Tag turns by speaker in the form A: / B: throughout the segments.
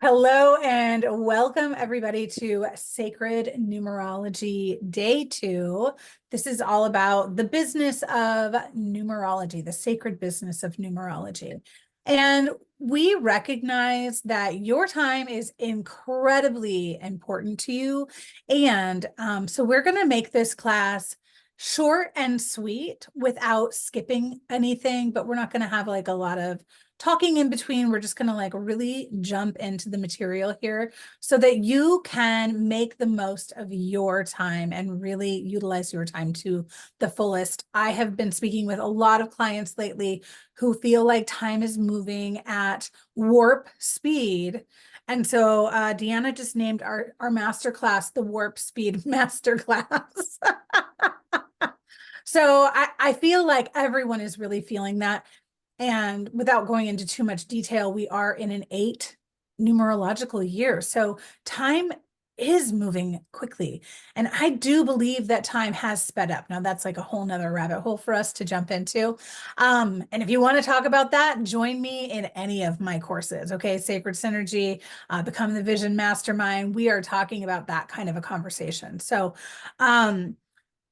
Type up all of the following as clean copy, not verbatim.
A: Hello and welcome everybody to Sacred Numerology Day 2. This is all about the business of numerology, the sacred business of numerology. And we recognize that your time is incredibly important to you. And so we're going to make this class short and sweet without skipping anything, but we're not going to have like a lot of talking in between. We're just going to like really jump into the material here so that you can make the most of your time and really utilize your time to the fullest. I have been speaking with a lot of clients lately who feel like time is moving at warp speed. And so Deanna just named our masterclass the Warp Speed Masterclass. So I feel like everyone is really feeling that. And without going into too much detail, we are in an 8 numerological year. So time is moving quickly. And I do believe that time has sped up. Now that's like a whole nother rabbit hole for us to jump into. And if you want to talk about that, join me in any of my courses. Okay. Sacred Synergy, Become the Vision Mastermind. We are talking about that kind of a conversation. So,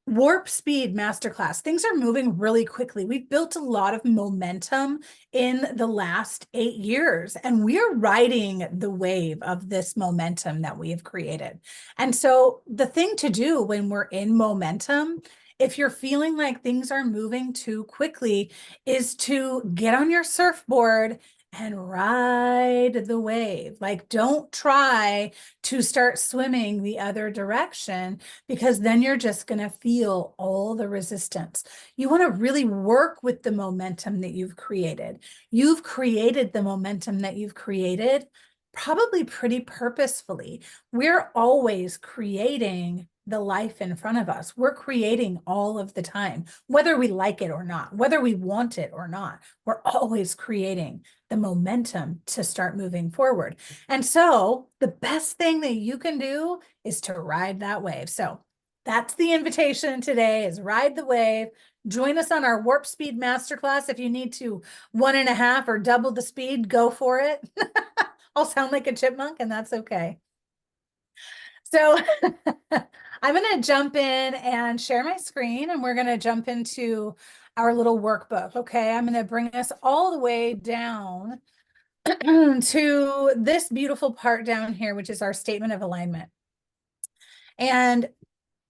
A: Warp Speed Masterclass. Things are moving really quickly. We've built a lot of momentum in the last 8 years, and we're riding the wave of this momentum that we have created. And so the thing to do when we're in momentum, if you're feeling like things are moving too quickly, is to get on your surfboard and ride the wave. Like, don't try to start swimming the other direction, because then you're just going to feel all the resistance. You want to really work with the momentum that you've created. You've created the momentum that you've created probably pretty purposefully. We're always creating the life in front of us. We're creating all of the time, whether we like it or not, whether we want it or not. We're always creating the momentum to start moving forward. And so the best thing that you can do is to ride that wave. So that's the invitation today, is ride the wave. Join us on our Warp Speed Masterclass. If you need to 1.5 or double the speed, go for it. I'll sound like a chipmunk, and that's okay. So I'm going to jump in and share my screen, and we're going to jump into our little workbook. Okay, I'm going to bring us all the way down to this beautiful part down here, which is our statement of alignment. And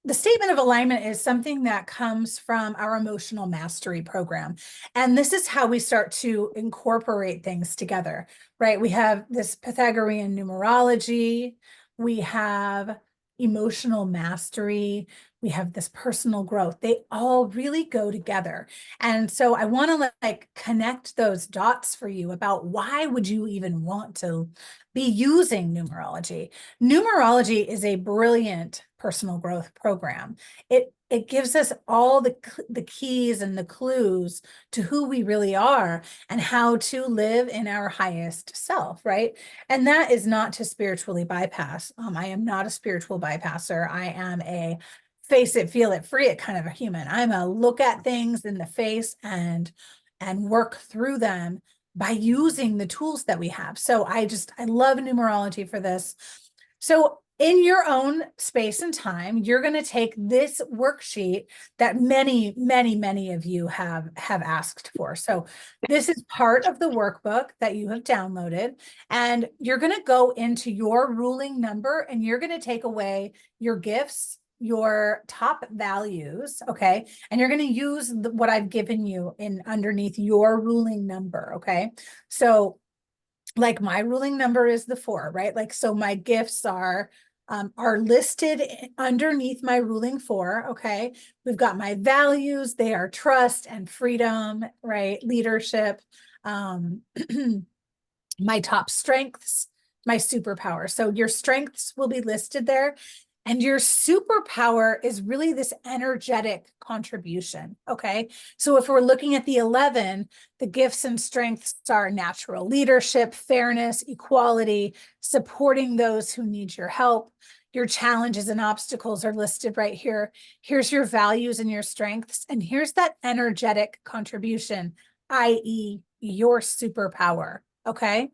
A: the statement of alignment is something that comes from our emotional mastery program. And this is how we start to incorporate things together, right? We have this Pythagorean numerology, we have emotional mastery, we have this personal growth. They all really go together. And so I want to like connect those dots for you about why would you even want to be using numerology. Numerology is a brilliant personal growth program. It gives us all the keys and the clues to who we really are and how to live in our highest self, right? And that is not to spiritually bypass. I am not a spiritual bypasser. I am a face it, feel it, free it kind of a human. I'm a look at things in the face and work through them by using the tools that we have. So I love numerology for this. So in your own space and time, you're going to take this worksheet that many, many, many of you have asked for. So this is part of the workbook that you have downloaded, and you're going to go into your ruling number, and you're going to take away your gifts, your top values, okay? And you're going to use what I've given you in underneath your ruling number, okay? So like my ruling number is the 4, right? Like, so my gifts are listed underneath my ruling 4, okay? We've got my values. They are trust and freedom, right? Leadership, my top strengths, my superpower. So your strengths will be listed there. And your superpower is really this energetic contribution, okay? So if we're looking at the 11, the gifts and strengths are natural leadership, fairness, equality, supporting those who need your help. Your challenges and obstacles are listed right here. Here's your values and your strengths. And here's that energetic contribution, i.e. your superpower, okay?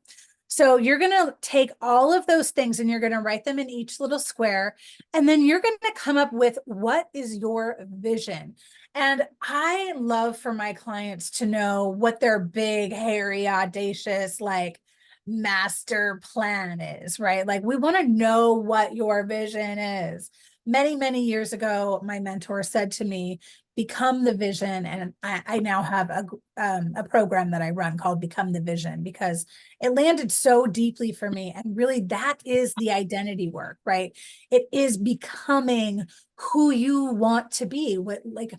A: So you're going to take all of those things and you're going to write them in each little square. And then you're going to come up with what is your vision. And I love for my clients to know what their big, hairy, audacious, like master plan is, right? Like we want to know what your vision is. Many, many years ago, my mentor said to me, become the vision. And I now have a program that I run called Become the Vision, because it landed so deeply for me. And really, that is the identity work, right? It is becoming who you want to be. What, like,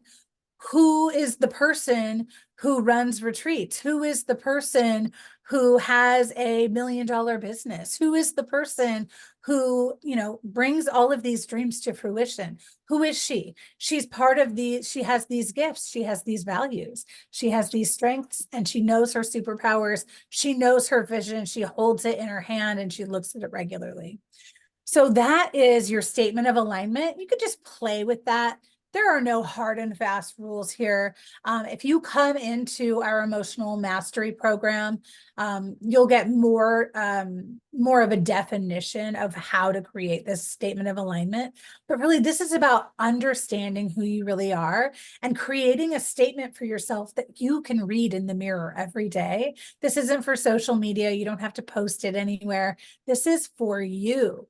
A: who is the person who runs retreats? Who is the person who has $1 million business? Who is the person who, you know, brings all of these dreams to fruition? Who is she? She's part of she has these gifts. She has these values. She has these strengths, and she knows her superpowers. She knows her vision. She holds it in her hand and she looks at it regularly. So that is your statement of alignment. You could just play with that. There are no hard and fast rules here. If you come into our emotional mastery program, you'll get more of a definition of how to create this statement of alignment. But really, this is about understanding who you really are and creating a statement for yourself that you can read in the mirror every day. This isn't for social media. You don't have to post it anywhere. This is for you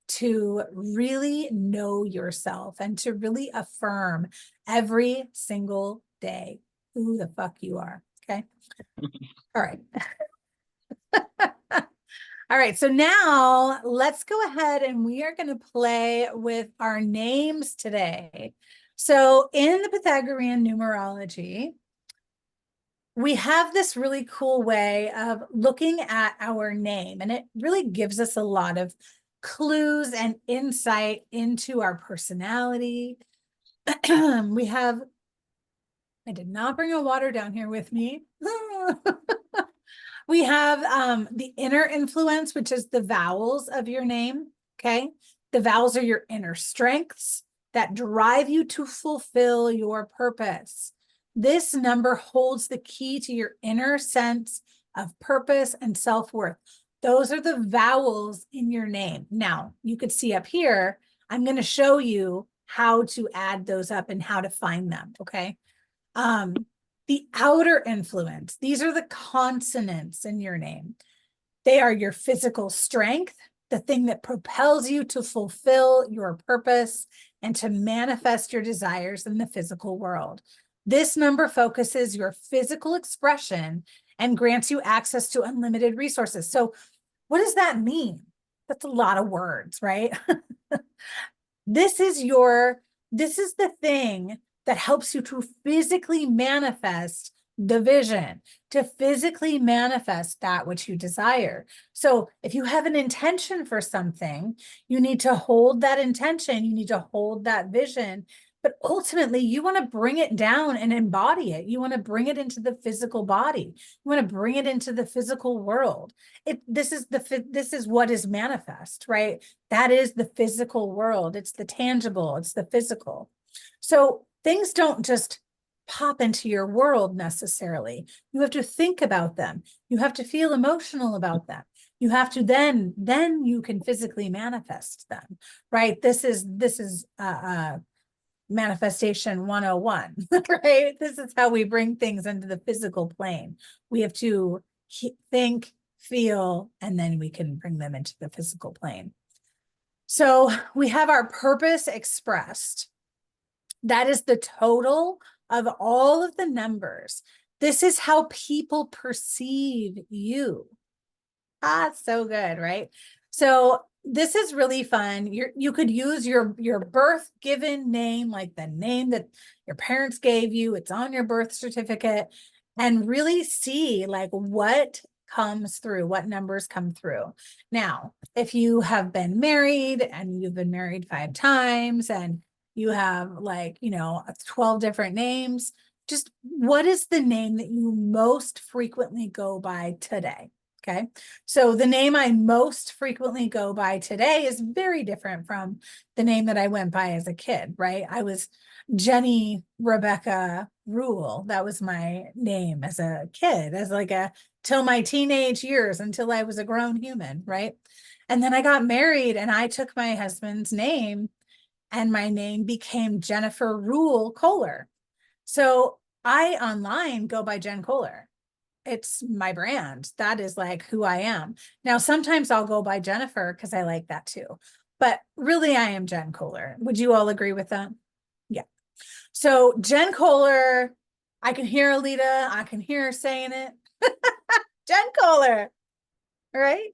A: to really know yourself and to really affirm every single day who the fuck you are. Okay. All right. All right. So now let's go ahead and we are going to play with our names today. So in the Pythagorean numerology, we have this really cool way of looking at our name, and it really gives us a lot of clues and insight into our personality. We have, I did not bring a water down here with me. We have the inner influence, which is the vowels of your name. Okay. The vowels are your inner strengths that drive you to fulfill your purpose. This number holds the key to your inner sense of purpose and self-worth. Those are the vowels in your name. Now, you could see up here, I'm going to show you how to add those up and how to find them, okay? The outer influence, these are the consonants in your name. They are your physical strength, the thing that propels you to fulfill your purpose and to manifest your desires in the physical world. This number focuses your physical expression and grants you access to unlimited resources. So what does that mean? That's a lot of words, right? This is the thing that helps you to physically manifest the vision, to physically manifest that which you desire. So if you have an intention for something, you need to hold that intention, you need to hold that vision, but ultimately you want to bring it down and embody it. You want to bring it into the physical body. You want to bring it into the physical world. This is what is manifest, right? That is the physical world. It's the tangible, it's the physical. So things don't just pop into your world necessarily. You have to think about them. You have to feel emotional about them. You have to then you can physically manifest them, right? This is manifestation 101, right? This is how we bring things into the physical plane. We have to think, feel, and then we can bring them into the physical plane. So we have our purpose expressed. That is the total of all of the numbers. This is how people perceive you. So good, right? So this is really fun. You could use your birth given name, like the name that your parents gave you. It's on your birth certificate, and really see like what comes through, what numbers come through. Now, if you have been married and you've been married 5 times and you have like, 12 different names, just what is the name that you most frequently go by today? Okay. So the name I most frequently go by today is very different from the name that I went by as a kid, right? I was Jenny Rebecca Rule. That was my name as a kid, as like a till my teenage years, until I was a grown human, right? And then I got married and I took my husband's name, and my name became Jennifer Rule Kohler. So I online go by Jen Kohler. It's my brand. That is like who I am. Now, sometimes I'll go by Jennifer because I like that too. But really, I am Jen Kohler. Would you all agree with that? Yeah. So Jen Kohler, I can hear Alita. I can hear her saying it. Jen Kohler, right?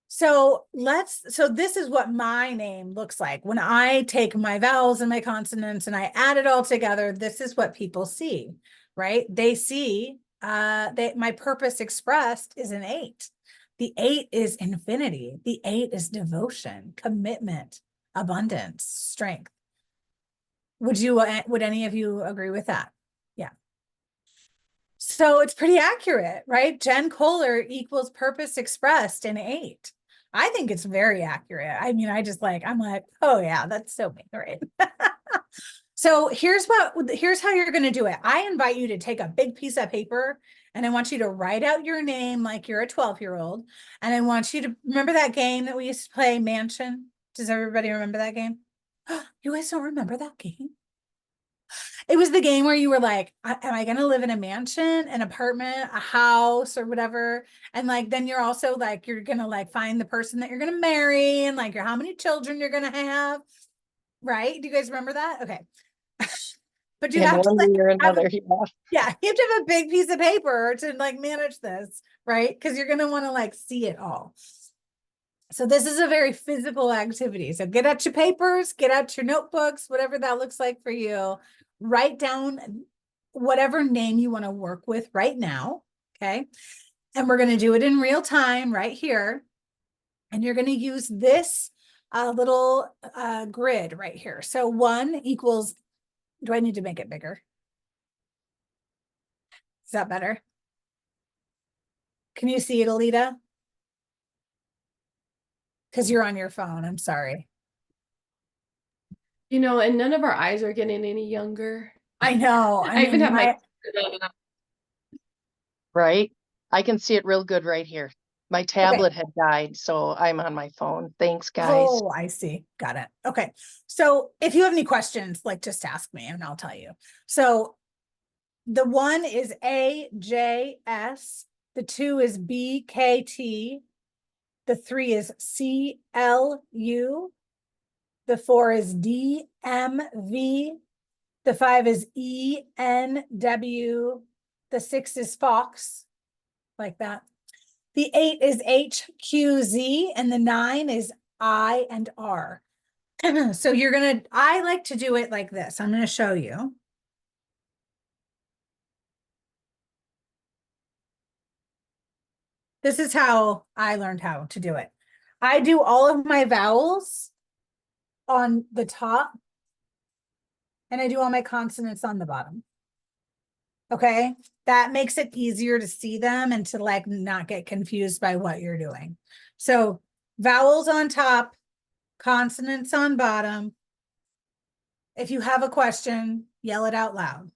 A: So this is what my name looks like. When I take my vowels and my consonants and I add it all together, this is what people see, right? They see that my purpose expressed is an 8. The 8 is infinity. The 8 is devotion, commitment, abundance, strength. Would any of you agree with that? Yeah. So it's pretty accurate, right? Jen Kohler equals purpose expressed in 8. I think it's very accurate. I mean, I'm like, oh yeah, that's so me, right? So here's how you're going to do it. I invite you to take a big piece of paper and I want you to write out your name like you're a 12-year-old. And I want you to remember that game that we used to play, Mansion. Does everybody remember that game? You guys don't remember that game? It was the game where you were like, am I going to live in a mansion, an apartment, a house, or whatever? And like, then you're also like, you're going to like find the person that you're going to marry and like how many children you're going to have. Right? Do you guys remember that? Okay. But you
B: In
A: have to
B: one
A: like
B: way or
A: have
B: another,
A: yeah, you have to have a big piece of paper to like manage this, right? Because you're going to want to like see it all. So this is a very physical activity. So get out your papers, get out your notebooks, whatever that looks like for you. Write down whatever name you want to work with right now. Okay. And we're going to do it in real time right here. And you're going to use this little grid right here. So 1 equals, do I need to make it bigger? Is that better? Can you see it, Alita? Because you're on your phone. I'm sorry.
C: And none of our eyes are getting any younger.
A: I know. I
C: I even
A: mean,
C: have my
B: right? I can see it real good right here. My
A: okay.
B: tablet had died, so I'm on my phone. Thanks, guys.
A: Oh, I see. Got it. Okay. So if you have any questions, like just ask me and I'll tell you. So the 1 is AJS. The 2 is BKT. The 3 is CLU. The 4 is DMV. The 5 is ENW. The 6 is Fox, like that. The 8 is HQZ, and the 9 is I and R. So I like to do it like this. I'm going to show you. This is how I learned how to do it. I do all of my vowels on the top, and I do all my consonants on the bottom. Okay, that makes it easier to see them and to like not get confused by what you're doing. So vowels on top, consonants on bottom. If you have a question, yell it out loud.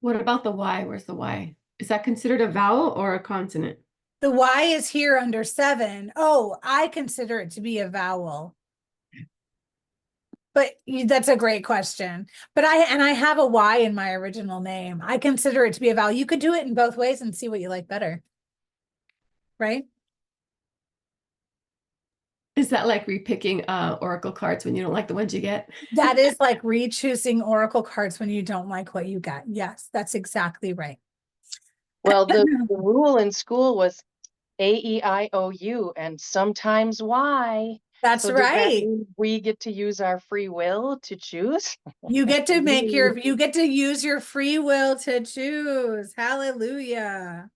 C: What about the Y? Where's the Y? Is that considered a vowel or a consonant?
A: The Y is here under 7. Oh, I consider it to be a vowel. But that's a great question. But I have a Y in my original name. I consider it to be a vowel. You could do it in both ways and see what you like better. Right?
C: Is that like repicking oracle cards when you don't like the ones you get?
A: That is like re-choosing oracle cards when you don't like what you got. Yes, that's exactly right.
B: Well, the rule in school was AEIOU and sometimes Y.
A: That's
B: So does that
A: right.
B: mean we get to use our free will to choose?
A: You get to you get to use your free will to choose. Hallelujah.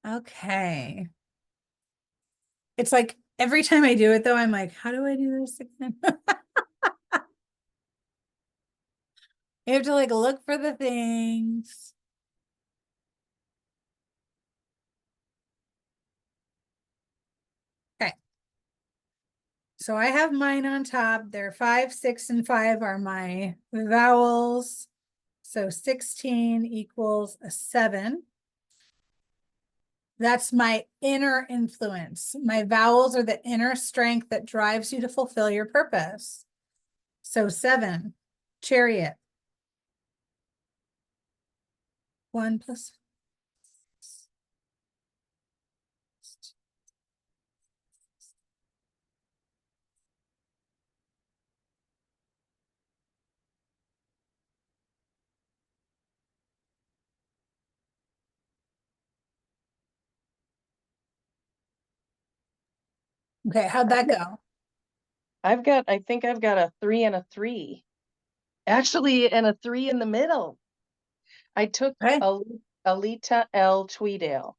A: Okay. It's like every time I do it though, I'm like, how do I do this again? You have to like look for the things. Okay. So I have mine on top. They're 5, 6, and 5 are my vowels. So 16 equals a 7. That's my inner influence. My vowels are the inner strength that drives you to fulfill your purpose. So 7, chariot. 1 plus. Okay, how'd that go?
B: I think I've got a 3 and a 3. Actually, and a 3 in the middle. I took
A: Okay.
B: Alita L. Tweedale.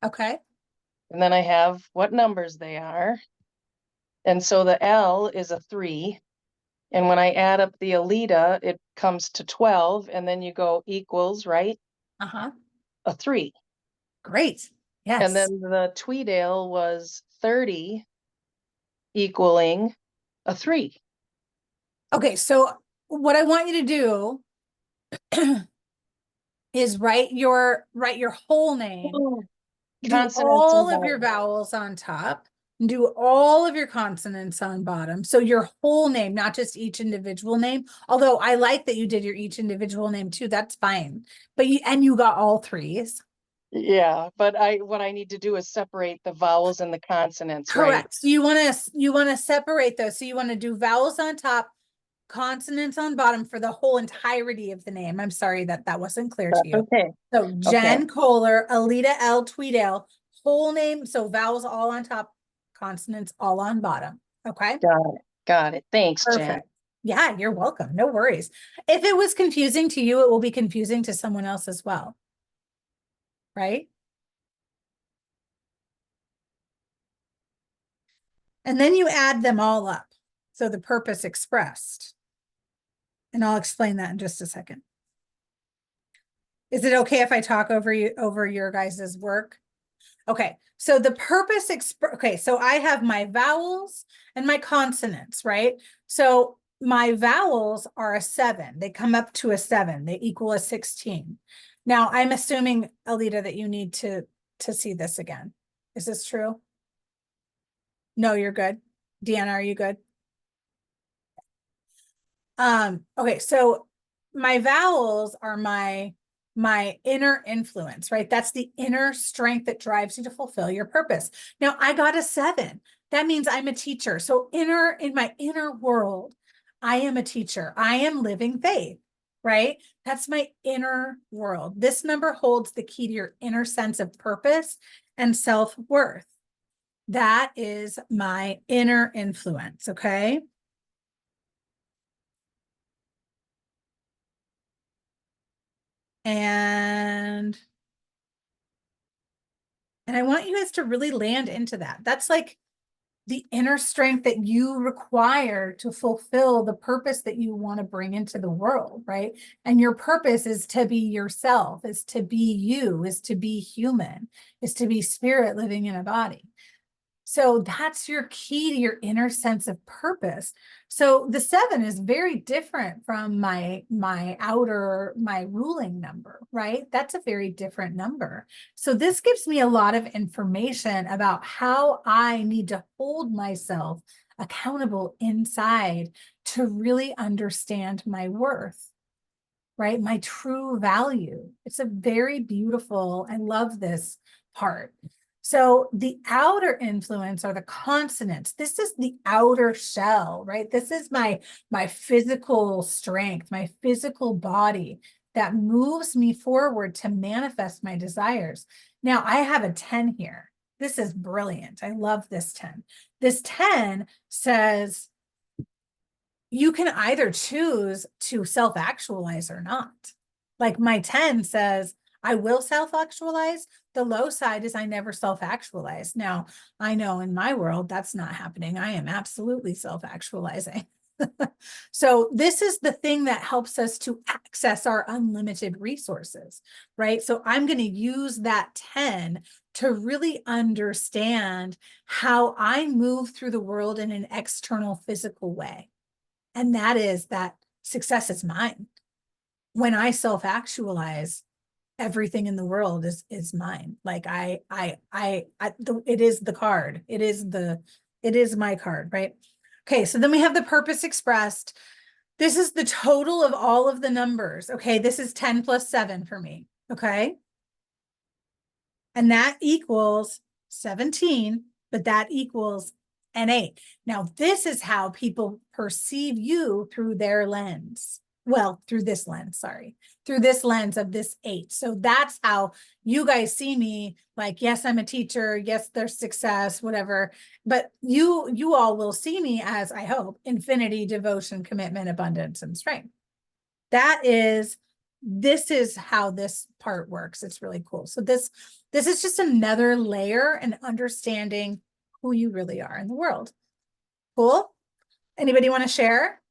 A: Okay.
B: And then I have what numbers they are. And so the L is a 3. And when I add up the Alita, it comes to 12. And then you go equals, right?
A: Uh-huh.
B: A 3.
A: Great. Yes.
B: And then the Tweedale was 30, equaling a 3.
A: Okay, so what I want you to do is write your whole name,
B: Oh,
A: do
B: consonants and
A: all of your
B: vowels.
A: vowels on top, and do all of your consonants on bottom. So your whole name, not just each individual name. Although I like that you did your each individual name too. That's fine. But you got all 3s.
B: Yeah, but what I need to do is separate the vowels and the consonants, right?
A: Correct. So you want to separate those. So you want to do vowels on top, consonants on bottom for the whole entirety of the name. I'm sorry that wasn't clear to you.
B: Okay.
A: So
B: Okay.
A: Jen Kohler, Alita L. Tweedale, whole name. So vowels all on top, consonants all on bottom. Okay.
B: Got it. Got it. Thanks, Jen.
A: Perfect. Yeah, you're welcome. No worries. If it was confusing to you, it will be confusing to someone else as well. Right? And then you add them all up. So the purpose expressed. And I'll explain that in just a second. Is it okay if I talk over your guys's work? Okay, so the purpose okay, so I have my vowels and my consonants, right? So my vowels are a 7. They come up to a 7. They equal a 16. Now I'm assuming, Alita, that you need to see this again. Is this true? No, you're good. Deanna, are you good? Okay, so my vowels are my inner influence, right? That's the inner strength that drives you to fulfill your purpose. Now I got a 7. That means I'm a teacher. So in my inner world, I am a teacher. I am living faith, right? That's my inner world. This number holds the key to your inner sense of purpose and self-worth. That is my inner influence, okay? And I want you guys to really land into that. That's like the inner strength that you require to fulfill the purpose that you want to bring into the world, right? And your purpose is to be yourself, is to be you, is to be human, is to be spirit living in a body. So that's your key to your inner sense of purpose. So the 7 is very different from my ruling number, right? That's a very different number. So this gives me a lot of information about how I need to hold myself accountable inside to really understand my worth, right? My true value. It's a very beautiful, I love this part. So the outer influence are the consonants. This is the outer shell, right? This is my physical strength, my physical body that moves me forward to manifest my desires. Now I have a 10 here. This is brilliant. I love this 10. This 10 says you can either choose to self-actualize or not. Like my 10 says, I will self-actualize. The low side is I never self-actualize. Now, I know in my world, that's not happening. I am absolutely self-actualizing. So this is the thing that helps us to access our unlimited resources, right? So I'm going to use that 10 to really understand how I move through the world in an external physical way. And that is that success is mine. When I self-actualize, everything in the world is mine. Like it is the card. It is my card, right? Okay, so then we have the purpose expressed. This is the total of all of the numbers. Okay, this is 10 plus 7 for me. Okay. And that equals 17, but that equals an 8. Now, this is how people perceive you through their lens. Well, through this lens, sorry, through this lens of this 8. So that's how you guys see me. Like, yes, I'm a teacher. Yes, there's success, whatever. But you all will see me as, I hope, infinity, devotion, commitment, abundance, and strength. This is how this part works. It's really cool. So this is just another layer and understanding who you really are in the world. Cool. Anybody want to share?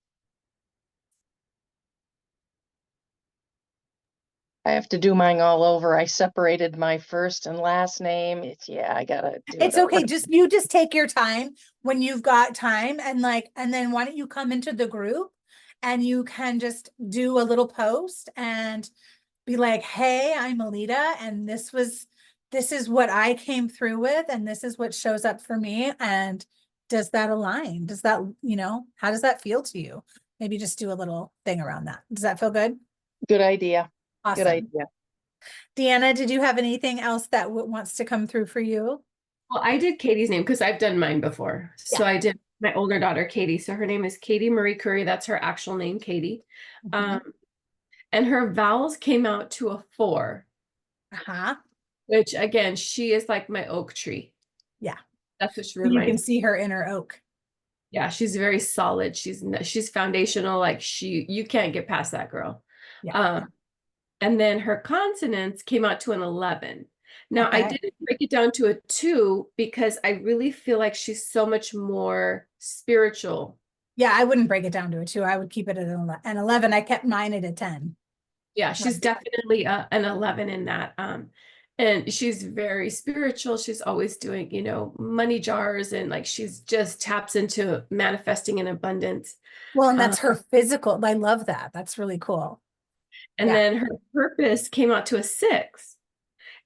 B: I have to do mine all over. I separated my first and last name. I gotta do
A: It's
B: it over.
A: okay. You just take your time when you've got time, and then why don't you come into the group and you can just do a little post and be like, hey, I'm Alita, and this is what I came through with, and this is what shows up for me. And does that align? Does that, how does that feel to you? Maybe just do a little thing around that. Does that feel good?
B: Good idea. Good
A: Awesome.
B: idea.
A: Deanna, did you have anything else that wants to come through for you?
C: Well, I did Katie's name because I've done mine before. So
A: Yeah.
C: I did my older daughter, Katie. So her name is Katie Marie Curry. That's her actual name, Katie.
A: Mhm.
C: And her vowels came out to a 4,
A: Uh-huh.
C: which again, she is like my oak tree.
A: Yeah.
C: That's what she
A: You can
C: reminds me.
A: see her inner oak.
C: Yeah, she's very solid. She's foundational. Like you can't get past that girl.
A: Yeah.
C: And then her consonants came out to an 11. Now I
A: Okay.
C: didn't break it down to a 2 because I really feel like she's so much more spiritual.
A: Yeah, I wouldn't break it down to a 2. I would keep it at an 11. I kept mine at a 10.
C: Yeah, she's definitely an 11 in that. And she's very spiritual. She's always doing, money jars, and like she's just taps into manifesting in abundance.
A: Well, and
C: Um,
A: that's her physical. I love that. That's really cool.
C: and
A: Yeah.
C: then her purpose came out to a 6.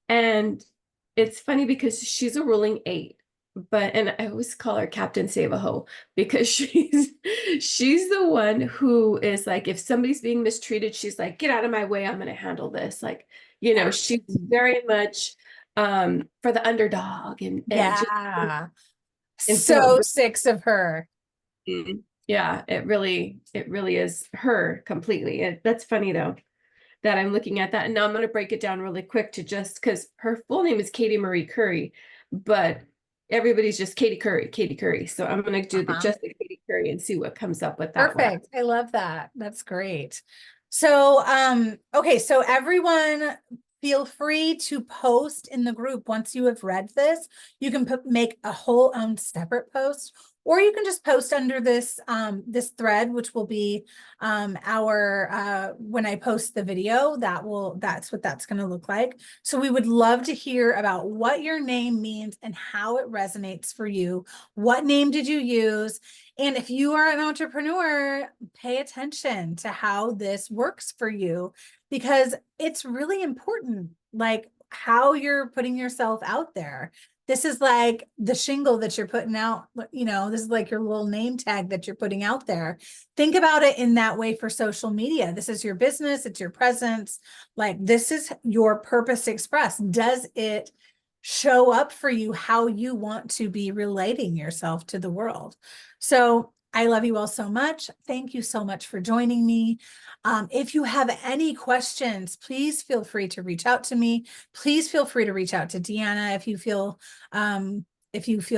C: And it's funny because she's a ruling 8. And I always call her Captain Save-A-Ho because she's the one who is like, if somebody's being mistreated, she's like, get out of my way, I'm going to handle this. Like, she's very much for the underdog, and just,
A: Yeah.
C: and so
A: So 6 of her.
C: yeah, it really is her completely. That's funny though, that I'm looking at that. And now I'm going to break it down really quick to just because her full name is Katie Marie Curry, but everybody's just Katie Curry, Katie Curry. So I'm going to do just the Katie Curry and see what comes up with that one.
A: Perfect. I love that. That's great. So, okay. So everyone feel free to post in the group. Once you have read this, you can make a whole own separate post, or you can just post under this, this thread, which will be, when I post the video, that's what that's going to look like. So we would love to hear about what your name means and how it resonates for you. What name did you use? And if you are an entrepreneur, pay attention to how this works for you, because it's really important, like how you're putting yourself out there. This is like the shingle that you're putting out, this is like your little name tag that you're putting out there. Think about it in that way for social media. This is your business, it's your presence. Like, this is your purpose expressed. Does it show up for you how you want to be relating yourself to the world? So I love you all so much. Thank you so much for joining me. If you have any questions, please feel free to reach out to me. Please feel free to reach out to Deanna if you feel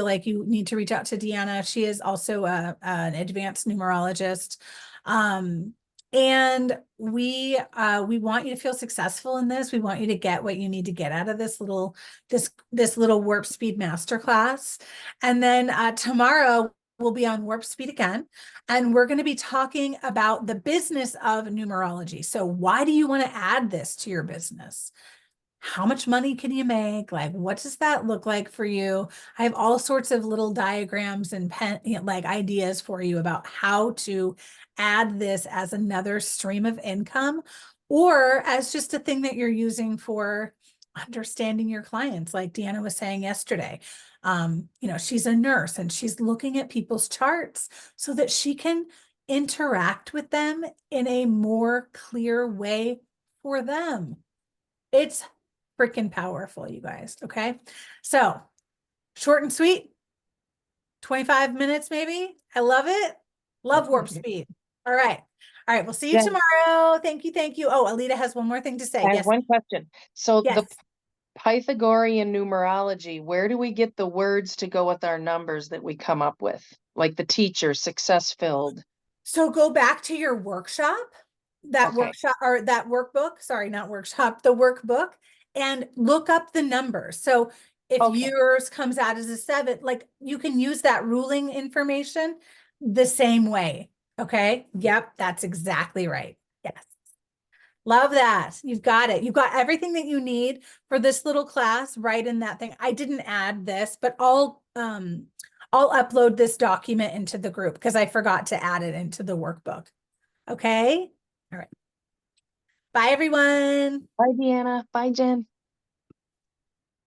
A: like you need to reach out to Deanna. She is also an advanced numerologist. And we want you to feel successful in this. We want you to get what you need to get out of this little warp speed masterclass. And then tomorrow we'll be on Warp Speed again, and we're going to be talking about the business of numerology. So why do you want to add this to your business? How much money can you make? Like, what does that look like for you? I have all sorts of little diagrams and like ideas for you about how to add this as another stream of income, or as just a thing that you're using for understanding your clients. Like Deanna was saying yesterday, she's a nurse and she's looking at people's charts so that she can interact with them in a more clear way for them. It's freaking powerful, you guys. Okay. So short and sweet, 25 minutes, maybe. I love it. Love Warp Speed. All right. All right. We'll see you tomorrow. Thank you. Thank you. Oh, Alita has one more thing to say.
B: I have
A: Yes.
B: one question. So the
A: Yes.
B: Pythagorean numerology, where do we get the words to go with our numbers that we come up with? Like the teacher, success filled.
A: So go back to your workshop, that workshop or that workbook, sorry, not workshop, the workbook, and look up the numbers. So if yours comes out as a 7, like you can use that ruling information the same way. Okay. Yep. That's exactly right. Yes. Love that. You've got it. You've got everything that you need for this little class right in that thing. I didn't add this, but I'll upload this document into the group because I forgot to add it into the workbook. Okay. All right. Bye, everyone.
B: Bye, Deanna. Bye, Jen.